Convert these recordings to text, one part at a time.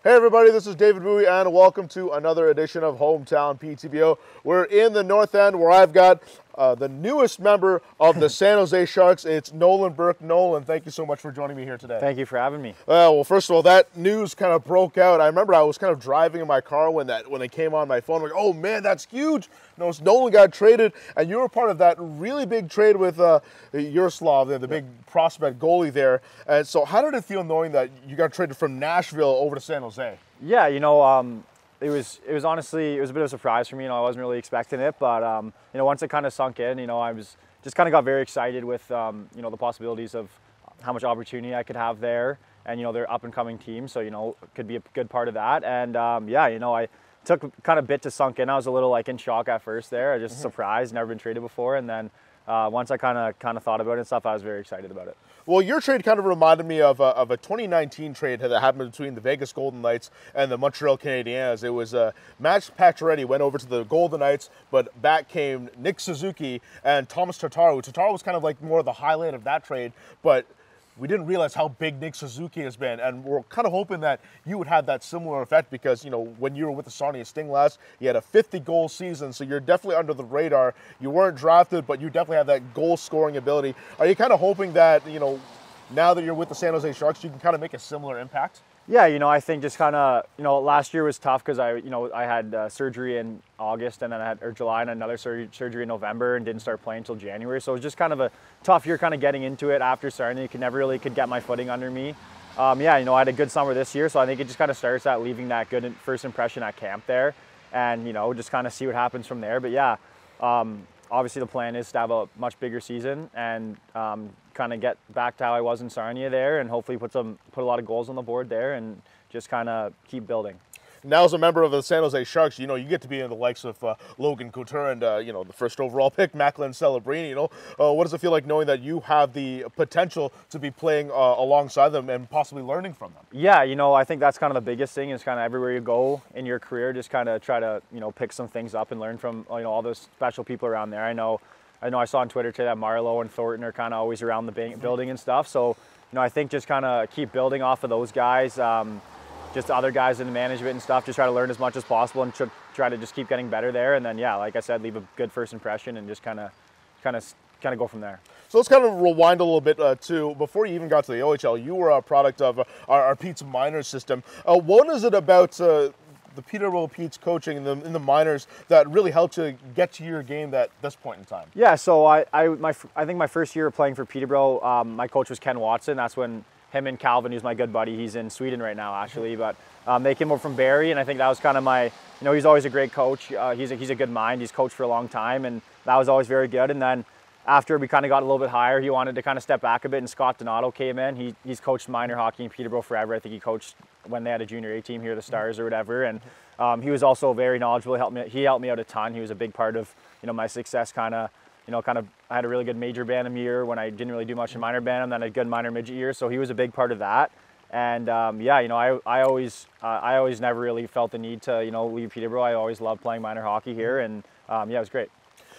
Hey everybody, this is David Bui and welcome to another edition of Hometown PTBO. We're in the North End where I've got the newest member of the San Jose Sharks. It's Nolan Burke. Nolan, thank you so much for joining me here today. Thank you for having me. Well, first of all, that news kind of broke out. I remember I was kind of driving in my car when it came on my phone. I'm like, oh man, that's huge. No, Nolan got traded, and you were part of that really big trade with Yaroslav, the big prospect goalie there. And so how did it feel knowing that you got traded from Nashville over to San Jose? Yeah, it was honestly, it was a bit of a surprise for me. I wasn't really expecting it, but once it kind of sunk in, I was just kind of got very excited with the possibilities of how much opportunity I could have there, and they're up and coming team, so it could be a good part of that. And I took kind of a bit to sunk in. I was a little in shock at first there. I was just surprised, never been traded before, and then once I kind of thought about it and stuff, I was very excited about it. Well, your trade kind of reminded me of a 2019 trade that happened between the Vegas Golden Knights and the Montreal Canadiens. It was Max Pacioretty went over to the Golden Knights, but back came Nick Suzuki and Thomas Tatar. Tatar was kind of more of the highlight of that trade, but we didn't realize how big Nick Suzuki has been, and we're kind of hoping that you would have that similar effect because, when you were with the Sarnia Sting last, you had a 50-goal season, so you're definitely under the radar. You weren't drafted, but you definitely have that goal-scoring ability. Are you kind of hoping that, now that you're with the San Jose Sharks, you can kind of make a similar impact? Yeah, I think just kind of, last year was tough because I had surgery in August and then or July and another surgery in November and didn't start playing until January. So it was just kind of a tough year kind of getting into it after Sarnia. Could get my footing under me. I had a good summer this year, so I think it just kind of starts at leaving that good first impression at camp there and, just kind of see what happens from there. But yeah, obviously the plan is to have a much bigger season and kind of get back to how I was in Sarnia there and hopefully put a lot of goals on the board there and just kind of keep building. Now as a member of the San Jose Sharks, you get to be in the likes of Logan Couture and, the first overall pick, Macklin Celebrini. What does it feel like knowing that you have the potential to be playing alongside them and possibly learning from them? Yeah, I think that's kind of the biggest thing is kind of everywhere you go in your career, just kind of try to, pick some things up and learn from, all those special people around there. I know I saw on Twitter today that Marlowe and Thornton are kind of always around the building and stuff. So, I think just kind of keep building off of those guys, just other guys in the management and stuff, just try to learn as much as possible and try to just keep getting better there. And then, yeah, like I said, leave a good first impression and just kind of go from there. So let's kind of rewind a little bit too. Before you even got to the OHL, you were a product of our Pete's minor system. What is it about the Peterborough Pete's coaching in the minors that really helped you get to your game at this point in time? Yeah, so I think my first year playing for Peterborough, my coach was Ken Watson. That's when him and Calvin, who's my good buddy, he's in Sweden right now actually, but they came over from Barrie, and I think that was kind of my, he's always a great coach. He's a good mind. He's coached for a long time, and that was always very good. And then after we kind of got a little bit higher, he wanted to kind of step back a bit, and Scott Donato came in. He's coached minor hockey in Peterborough forever. I think he coached when they had a junior A team here, the Stars or whatever, and he was also very knowledgeable. He helped me out a ton. He was a big part of my success. I had a really good major bantam year when I didn't really do much in minor bantam, then a good minor midget year. So he was a big part of that. And I always never really felt the need to leave Peterborough. I always loved playing minor hockey here, and it was great.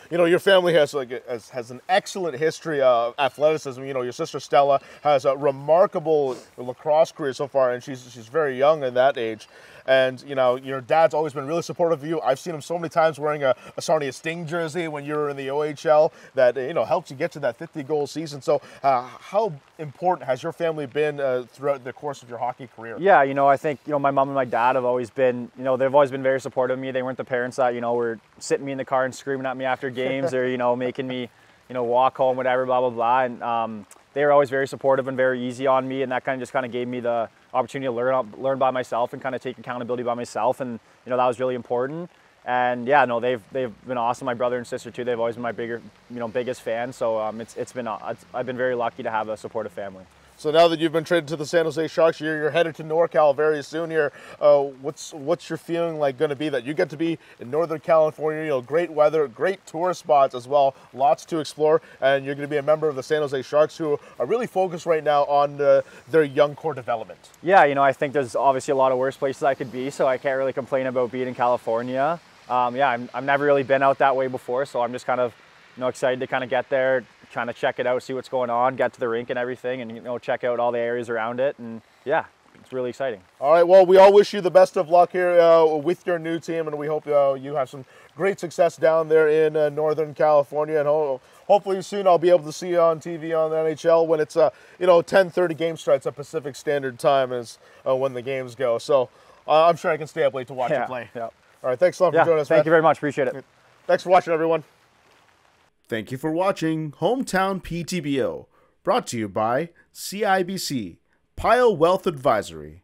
Your family has an excellent history of athleticism. Your sister Stella has a remarkable lacrosse career so far, and she's very young in that age. And, your dad's always been really supportive of you. I've seen him so many times wearing a Sarnia Sting jersey when you were in the OHL that, helps you get to that 50-goal season. So how important has your family been throughout the course of your hockey career? Yeah, I think, my mom and my dad have always been, they've always been very supportive of me. They weren't the parents that, were sitting me in the car and screaming at me after games or, making me, walk home, whatever, blah, blah, blah. And they were always very supportive and very easy on me, and that kind of gave me the opportunity to learn by myself and kind of take accountability by myself, and that was really important. And yeah, no, they've been awesome. My brother and sister too. They've always been my biggest fans. So I've been very lucky to have a supportive family. So now that you've been traded to the San Jose Sharks, you're headed to NorCal very soon here. What's your feeling like going to be that you get to be in Northern California? Great weather, great tourist spots as well, lots to explore, and you're going to be a member of the San Jose Sharks, who are really focused right now on their young core development. Yeah, I think there's obviously a lot of worse places I could be, so I can't really complain about being in California. I've never really been out that way before, so I'm just kind of excited to kind of get there, kind of check it out, see what's going on, get to the rink and everything, and check out all the areas around it. And yeah, really exciting. All right, well, we all wish you the best of luck here with your new team, and we hope you have some great success down there in Northern California, and hopefully soon I'll be able to see you on TV on the NHL when it's 10:30 game starts at Pacific Standard Time is when the games go. So I'm sure I can stay up late to watch you play. Yeah. All right, thanks a lot for joining us, Thank you very much. Appreciate it. Thanks for watching, everyone. Thank you for watching Hometown PTBO, brought to you by CIBC, Pile Wealth Advisory.